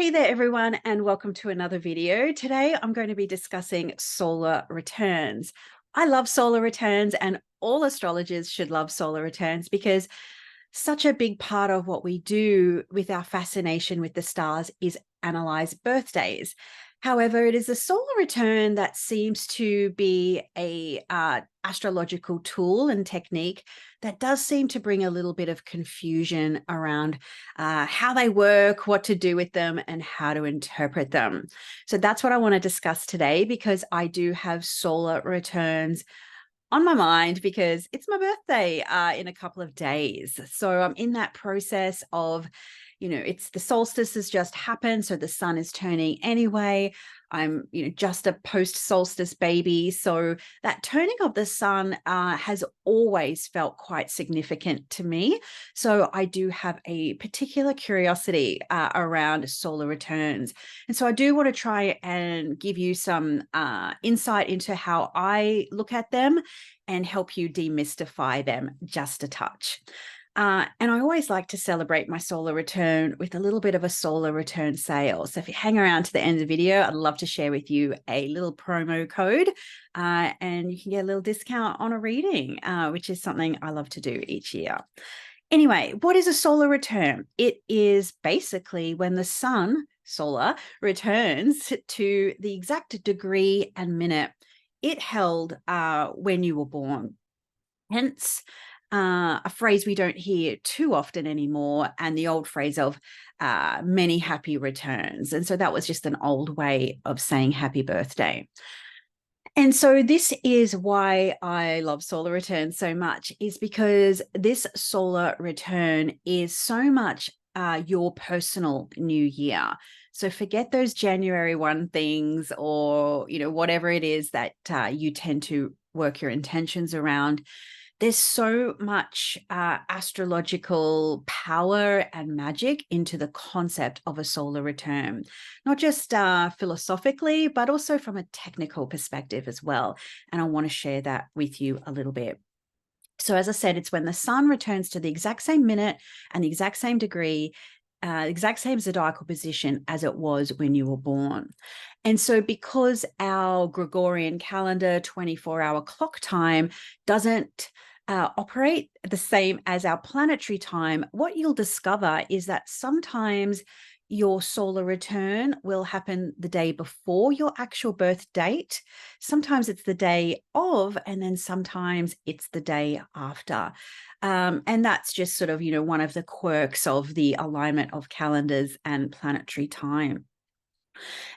Hey there, everyone, and welcome to another video. Today, I'm going to be discussing solar returns. I love solar returns, and all astrologers should love solar returns because such a big part of what we do with our fascination with the stars is analyze birthdays. However, it is a solar return that seems to be a astrological tool and technique that does seem to bring a little bit of confusion around how they work, what to do with them, and how to interpret them. So that's what I want to discuss today because I do have solar returns on my mind because it's my birthday in a couple of days. So I'm in that process of, it's the solstice has just happened. So the sun is turning anyway. I'm, just a post-solstice baby. So that turning of the sun has always felt quite significant to me. So I do have a particular curiosity around solar returns. And so I do want to try and give you some insight into how I look at them and help you demystify them just a touch. And I always like to celebrate my solar return with a little bit of a solar return sale. So if you hang around to the end of the video, I'd love to share with you a little promo code and you can get a little discount on a reading, which is something I love to do each year. Anyway, what is a solar return? It is basically when the sun, solar, returns to the exact degree and minute it held when you were born. Hence, a phrase we don't hear too often anymore, and the old phrase of many happy returns. And so that was just an old way of saying happy birthday. And so this is why I love solar returns so much, is because this solar return is so much your personal new year. So forget those January 1 things or, whatever it is that you tend to work your intentions around. There's so much astrological power and magic into the concept of a solar return, not just philosophically, but also from a technical perspective as well. And I want to share that with you a little bit. So as I said, it's when the sun returns to the exact same minute and the exact same degree, exact same zodiacal position as it was when you were born. And so because our Gregorian calendar 24-hour clock time doesn't operate the same as our planetary time, what you'll discover is that sometimes your solar return will happen the day before your actual birth date. Sometimes it's the day of, and then sometimes it's the day after. And that's just sort of, one of the quirks of the alignment of calendars and planetary time.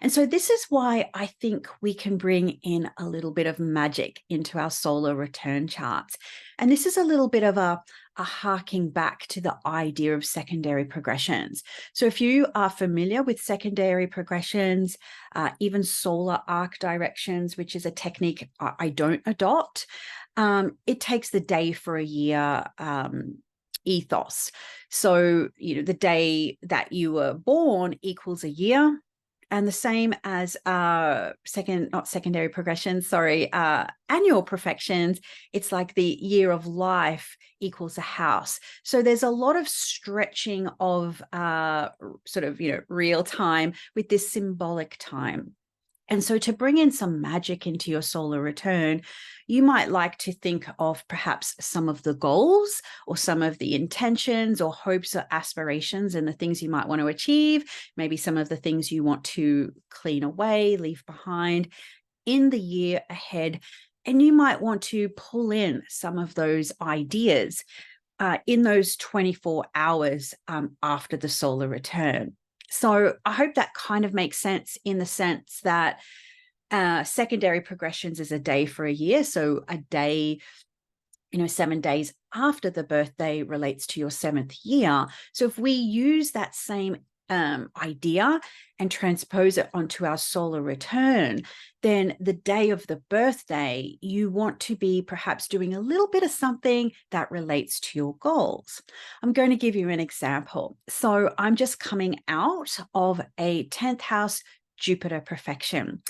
And so this is why I think we can bring in a little bit of magic into our solar return charts. And this is a little bit of a harking back to the idea of secondary progressions. So if you are familiar with secondary progressions, even solar arc directions, which is a technique I don't adopt, it takes the day for a year ethos. So, the day that you were born equals a year. And the same as secondary progressions, annual perfections, it's like the year of life equals a house. So there's a lot of stretching of real time with this symbolic time. And so to bring in some magic into your solar return, you might like to think of perhaps some of the goals or some of the intentions or hopes or aspirations and the things you might want to achieve, maybe some of the things you want to clean away, leave behind in the year ahead. And you might want to pull in some of those ideas in those 24 hours after the solar return. So I hope that kind of makes sense in the sense that secondary progressions is a day for a year. So a day, 7 days after the birthday relates to your 7th year. So if we use that same idea and transpose it onto our solar return, then the day of the birthday, you want to be perhaps doing a little bit of something that relates to your goals. I'm going to give you an example. So I'm just coming out of a 10th house Jupiter perfection.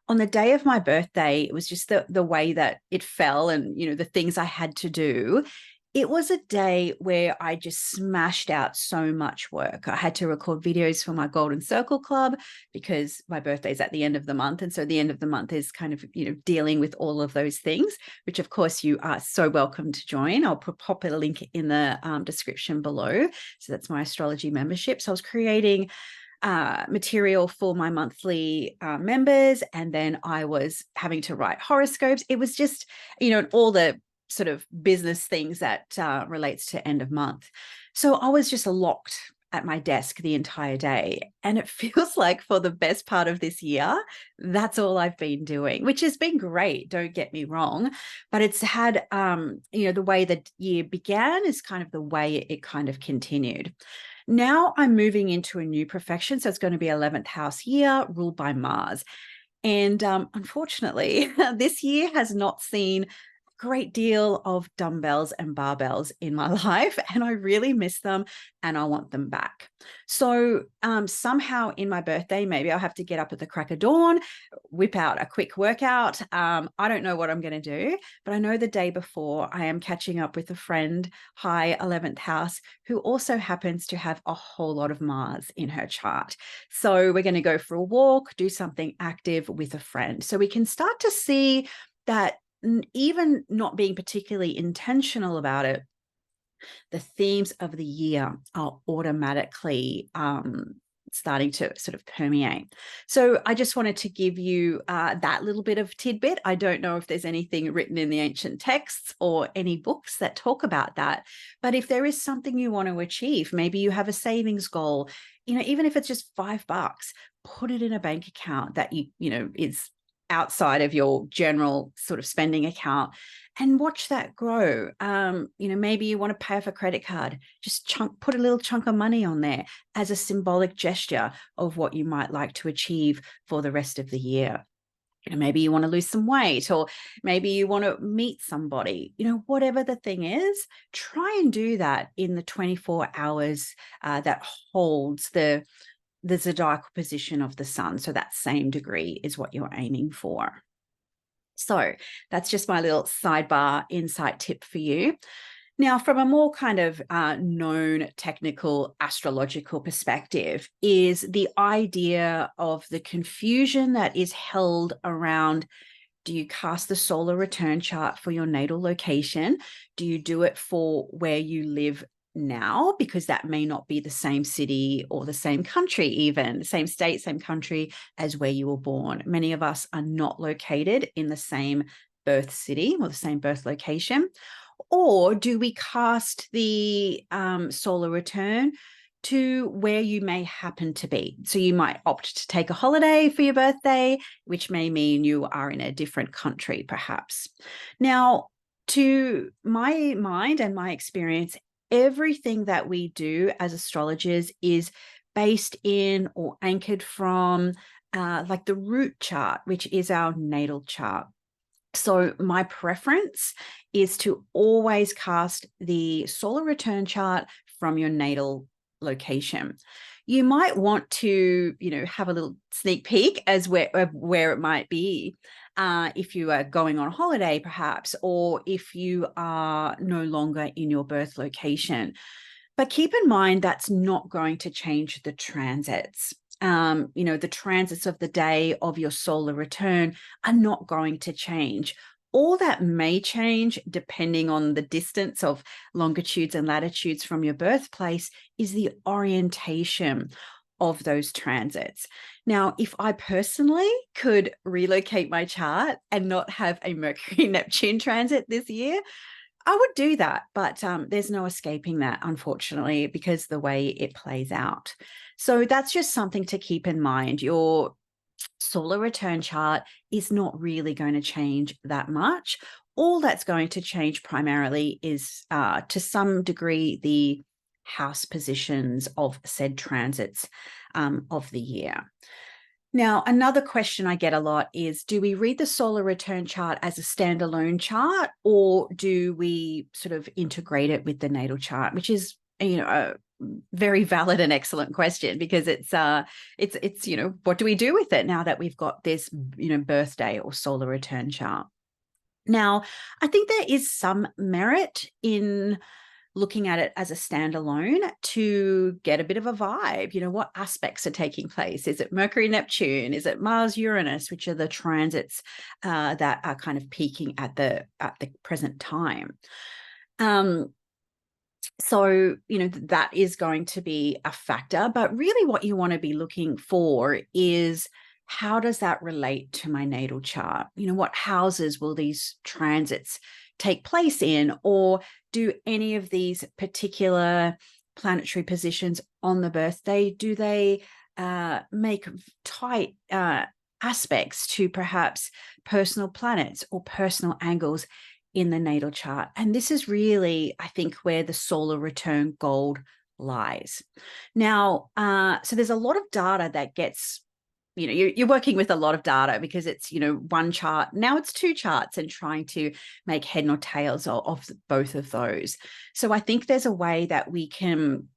On the day of my birthday, it was just the way that it fell and, the things I had to do. It was a day where I just smashed out so much work. I had to record videos for my Golden Circle Club because my birthday's at the end of the month. And so the end of the month is kind of, dealing with all of those things, which of course you are so welcome to join. I'll pop a link in the description below. So that's my astrology membership. So I was creating material for my monthly members, and then I was having to write horoscopes. It was just, all the sort of business things that relates to end of month. So I was just locked at my desk the entire day. And it feels like for the best part of this year, that's all I've been doing, which has been great. Don't get me wrong. But it's had, the way the year began is kind of the way it kind of continued. Now I'm moving into a new profession. So it's going to be 11th house year ruled by Mars. And unfortunately, this year has not seen great deal of dumbbells and barbells in my life, and I really miss them and I want them back. So somehow in my birthday, maybe I'll have to get up at the crack of dawn, whip out a quick workout. I don't know what I'm going to do, but I know the day before I am catching up with a friend, high 11th house, who also happens to have a whole lot of Mars in her chart. So we're going to go for a walk, do something active with a friend. So we can start to see that even not being particularly intentional about it, the themes of the year are automatically starting to sort of permeate. So I just wanted to give you that little bit of tidbit. I don't know if there's anything written in the ancient texts or any books that talk about that, but if there is something you want to achieve, maybe you have a savings goal, even if it's just $5, put it in a bank account that is outside of your general sort of spending account, and watch that grow. Maybe you want to pay off a credit card, just put a little chunk of money on there as a symbolic gesture of what you might like to achieve for the rest of the year. Maybe you want to lose some weight, or maybe you want to meet somebody, whatever the thing is, try and do that in the 24 hours that holds the zodiacal position of the sun. So that same degree is what you're aiming for. So that's just my little sidebar insight tip for you. Now, from a more kind of known technical astrological perspective, is the idea of the confusion that is held around: do you cast the solar return chart for your natal location? Do you do it for where you live now? Because that may not be the same city or the same country, even same state, same country as where you were born. Many of us are not located in the same birth city or the same birth location. Or do we cast the solar return to where you may happen to be? So you might opt to take a holiday for your birthday, which may mean you are in a different country, perhaps. Now, to my mind and my experience, everything that we do as astrologers is based in or anchored from like the root chart, which is our natal chart. So my preference is to always cast the solar return chart from your natal location. You might want to, have a little sneak peek as where it might be if you are going on holiday, perhaps, or if you are no longer in your birth location. But keep in mind that's not going to change the transits. The transits of the day of your solar return are not going to change. All that may change, depending on the distance of longitudes and latitudes from your birthplace, is the orientation of those transits. Now, if I personally could relocate my chart and not have a Mercury-Neptune transit this year, I would do that, but there's no escaping that, unfortunately, because the way it plays out. So that's just something to keep in mind. Your solar return chart is not really going to change that much. All that's going to change primarily is, to some degree, the house positions of said transits of the year. Now, another question I get a lot is, do we read the solar return chart as a standalone chart, or do we sort of integrate it with the natal chart, which is, a very valid and excellent question, because it's what do we do with it now that we've got this, birthday or solar return chart? Now, I think there is some merit in looking at it as a standalone to get a bit of a vibe. What aspects are taking place? Is it Mercury, Neptune? Is it Mars, Uranus, which are the transits that are kind of peaking at the present time? So, that is going to be a factor. But really what you want to be looking for is, how does that relate to my natal chart? What houses will these transits take place in? Or do any of these particular planetary positions on the birthday, do they make tight aspects to perhaps personal planets or personal angles in the natal chart? And this is really, I think, where the solar return gold lies. Now, so there's a lot of data that gets, you're working with a lot of data, because it's, one chart, now it's two charts, and trying to make head nor tails of both of those. So I think there's a way that we can,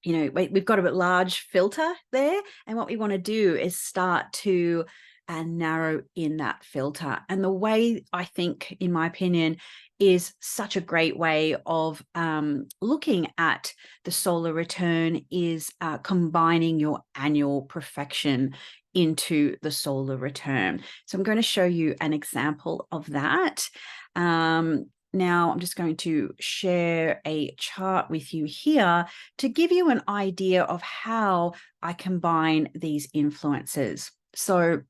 we've got a bit large filter there, and what we want to do is start to narrow in that filter. And the way, I think, in my opinion, is such a great way of looking at the solar return is combining your annual perfection into the solar return. So I'm going to show you an example of that. Now I'm just going to share a chart with you here to give you an idea of how I combine these influences. So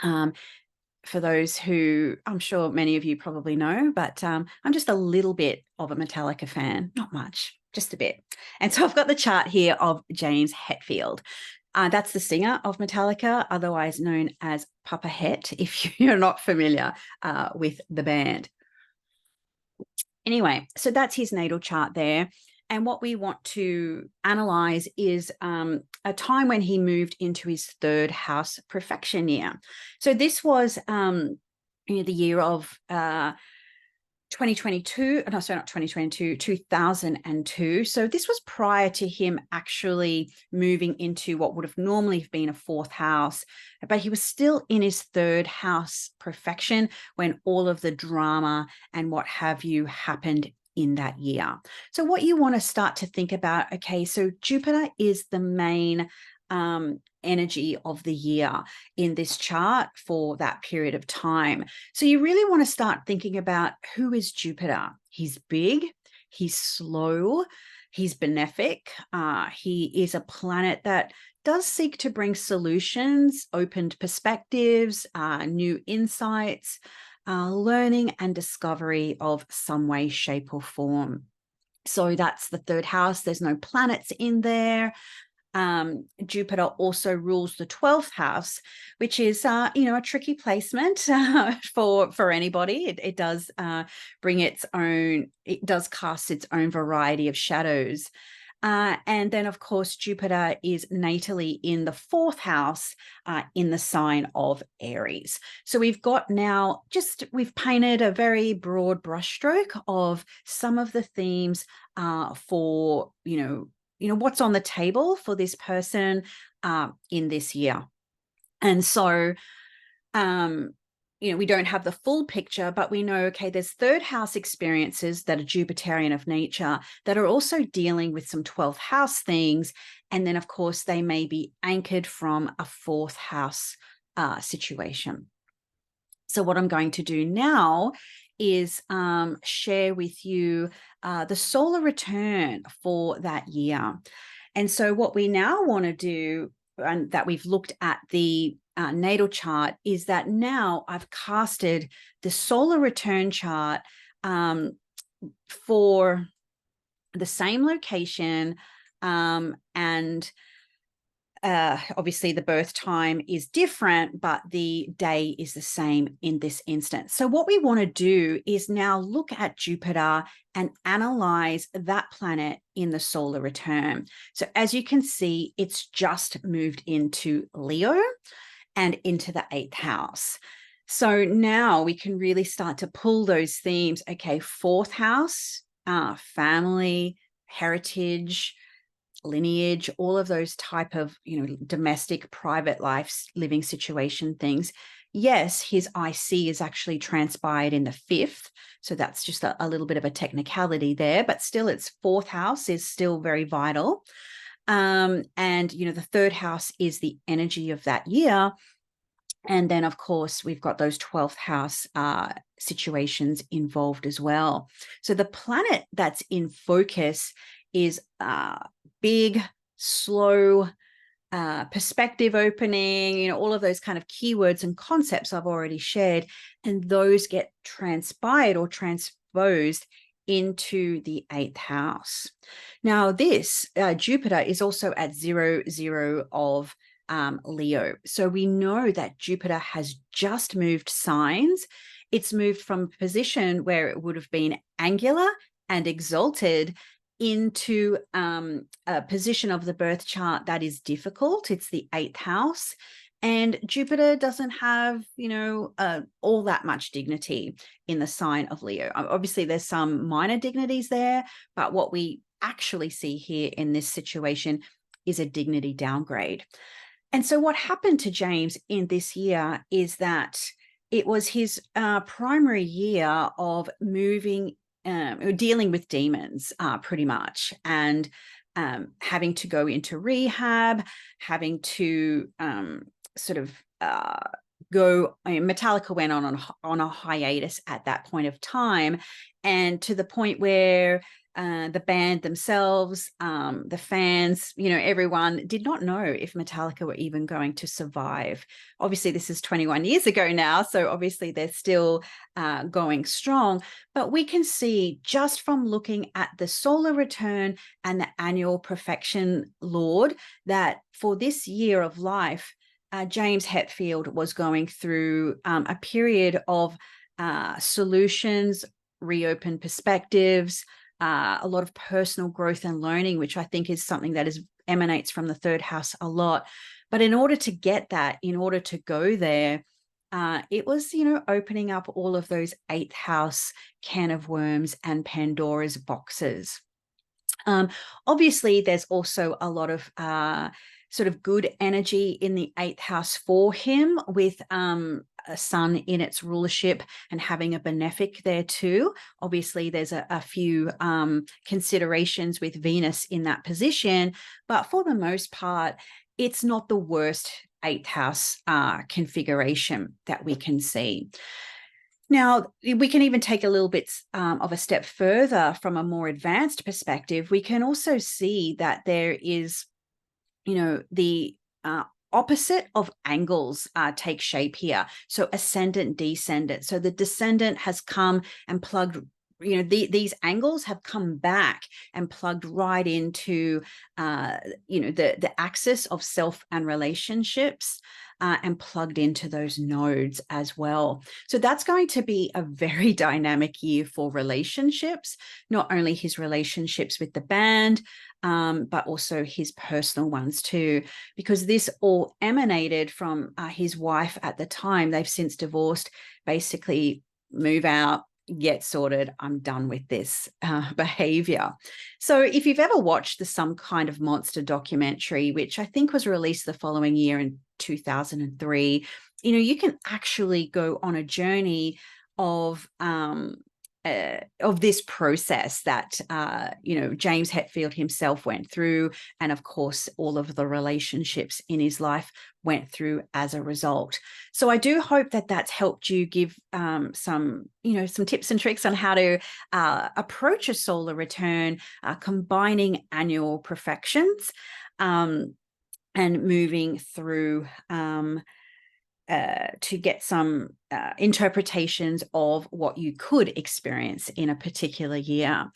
for those who, I'm sure many of you probably know, but I'm just a little bit of a Metallica fan, not much, just a bit. And so I've got the chart here of James Hetfield. That's the singer of Metallica, otherwise known as Papa Het, if you're not familiar with the band. Anyway, so that's his natal chart there. And what we want to analyze is a time when he moved into his third house perfection year. So this was the year of 2022. No, sorry, not 2022, 2002. So this was prior to him actually moving into what would have normally been a fourth house, but he was still in his third house perfection when all of the drama and what have you happened in that year. So what you want to start to think about, okay, so Jupiter is the main energy of the year in this chart for that period of time. So you really want to start thinking about, who is Jupiter? He's big, he's slow, he's benefic. He is a planet that does seek to bring solutions, opened perspectives, new insights, learning and discovery of some way, shape, or form. So that's the third house. There's no planets in there. Jupiter also rules the 12th house, which is, a tricky placement for anybody. It does bring its own, it does cast its own variety of shadows. And then, of course, Jupiter is natally in the fourth house in the sign of Aries. So we've got now we've painted a very broad brushstroke of some of the themes for, what's on the table for this person in this year. And so, we don't have the full picture, but we know, okay, there's third house experiences that are Jupiterian of nature that are also dealing with some 12th house things. And then, of course, they may be anchored from a fourth house situation. So what I'm going to do now is share with you the solar return for that year. And so what we now want to do, and that we've looked at the natal chart, is that now I've casted the solar return chart for the same location, and obviously the birth time is different, but the day is the same in this instance. So what we want to do is now look at Jupiter and analyze that planet in the solar return. So as you can see, it's just moved into Leo and into the 8th house. So now we can really start to pull those themes. Okay, 4th house, family, heritage, lineage, all of those type of, domestic private life living situation things. Yes, his IC is actually transpired in the 5th. So that's just a little bit of a technicality there, but still its 4th house is still very vital. And, the 3rd house is the energy of that year. And then, of course, we've got those 12th house situations involved as well. So the planet that's in focus is big, slow, perspective opening, all of those kind of keywords and concepts I've already shared. And those get transpired or transposed into the 8th house. Now, this Jupiter is also at 0, of Leo. So we know that Jupiter has just moved signs. It's moved from a position where it would have been angular and exalted into a position of the birth chart that is difficult. It's the 8th house. And Jupiter doesn't have, all that much dignity in the sign of Leo. Obviously, there's some minor dignities there, but what we actually see here in this situation is a dignity downgrade. And so what happened to James in this year is that it was his primary year of moving, dealing with demons pretty much, and having to go into rehab, having to go. Metallica went on a hiatus at that point of time, and to the point where the band themselves, the fans, everyone did not know if Metallica were even going to survive. Obviously, this is 21 years ago now, so obviously they're still going strong. But we can see just from looking at the solar return and the annual perfection Lord that for this year of life, James Hetfield was going through a period of solutions, reopened perspectives, a lot of personal growth and learning, which I think is something that emanates from the 3rd house a lot. But in order to get that, in order to go there, it was, opening up all of those 8th house can of worms and Pandora's boxes. Obviously, there's also a lot of sort of good energy in the 8th house for him, with a sun in its rulership and having a benefic there too. Obviously, there's a few considerations with Venus in that position, but for the most part, it's not the worst 8th house configuration that we can see. Now, we can even take a little bit of a step further from a more advanced perspective. We can also see that there is, the opposite of angles take shape here. So ascendant, descendant. So the descendant has come and plugged, these angles have come back and plugged right into, the axis of self and relationships. And plugged into those nodes as well. So that's going to be a very dynamic year for relationships, not only his relationships with the band, but also his personal ones too, because this all emanated from his wife at the time. They've since divorced, basically move out, get sorted, I'm done with this behavior. So if you've ever watched the Some Kind of Monster documentary, which I think was released the following year in 2003, you can actually go on a journey of this process that James Hetfield himself went through, and of course all of the relationships in his life went through as a result. So I do hope that that's helped you give some tips and tricks on how to approach a solar return, combining annual perfections and moving through to get some interpretations of what you could experience in a particular year.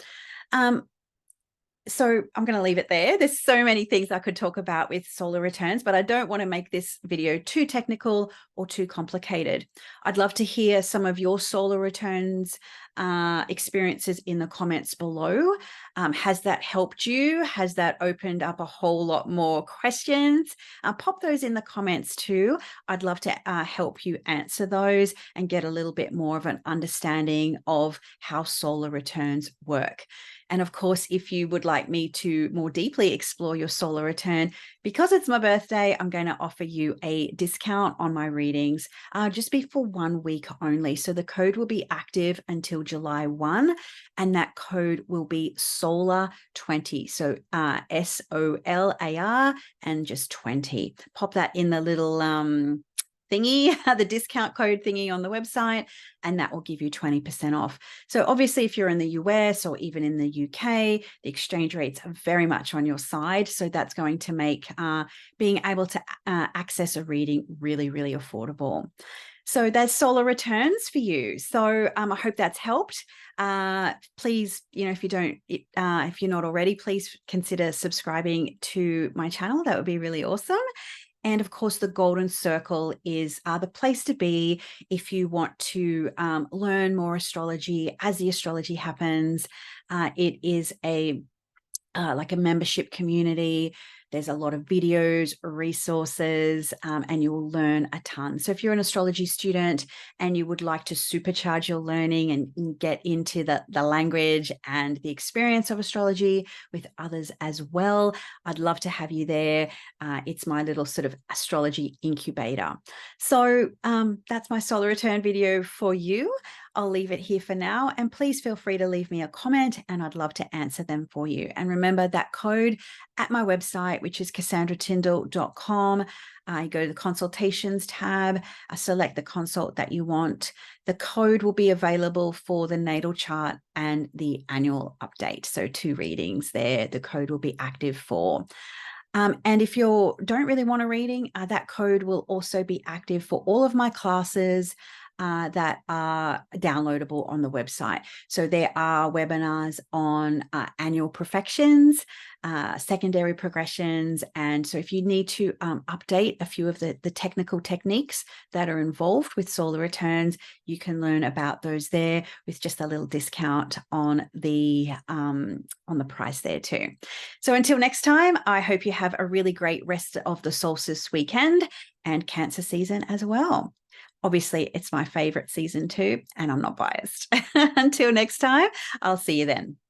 So I'm going to leave it there. There's so many things I could talk about with solar returns, but I don't want to make this video too technical or too complicated. I'd love to hear some of your solar returns experiences in the comments below. Has that helped you? Has that opened up a whole lot more questions? Pop those in the comments too. I'd love to help you answer those and get a little bit more of an understanding of how solar returns work. And of course, if you would like me to more deeply explore your solar return, because it's my birthday, I'm going to offer you a discount on my readings, just be for 1 week only. So the code will be active until July 1, and that code will be SOLAR20. So SOLAR and just 20. Pop that in the little thingy, the discount code thingy on the website, and that will give you 20% off. So obviously, if you're in the US or even in the UK, the exchange rates are very much on your side. So that's going to make being able to access a reading really, really affordable. So there's solar returns for you. So I hope that's helped. Please, if you're not already, please consider subscribing to my channel. That would be really awesome. And of course, the golden circle is the place to be if you want to learn more astrology as the astrology happens. It is like a membership community. There's a lot of videos, resources, and you'll learn a ton. So if you're an astrology student and you would like to supercharge your learning and get into the language and the experience of astrology with others as well, I'd love to have you there. It's my little sort of astrology incubator. So that's my solar return video for you. I'll leave it here for now, and please feel free to leave me a comment and I'd love to answer them for you. And remember that code at my website, which is cassandratyndall.com. You go to the consultations tab, select the consult that you want. The code will be available for the natal chart and the annual update. So 2 readings there, the code will be active for. And if you don't really want a reading, that code will also be active for all of my classes that are downloadable on the website. So there are webinars on annual perfections, secondary progressions. And so if you need to update a few of the technical techniques that are involved with solar returns, you can learn about those there with just a little discount on the price there too. So until next time, I hope you have a really great rest of the solstice weekend and Cancer season as well. Obviously, it's my favorite season too, and I'm not biased. Until next time, I'll see you then.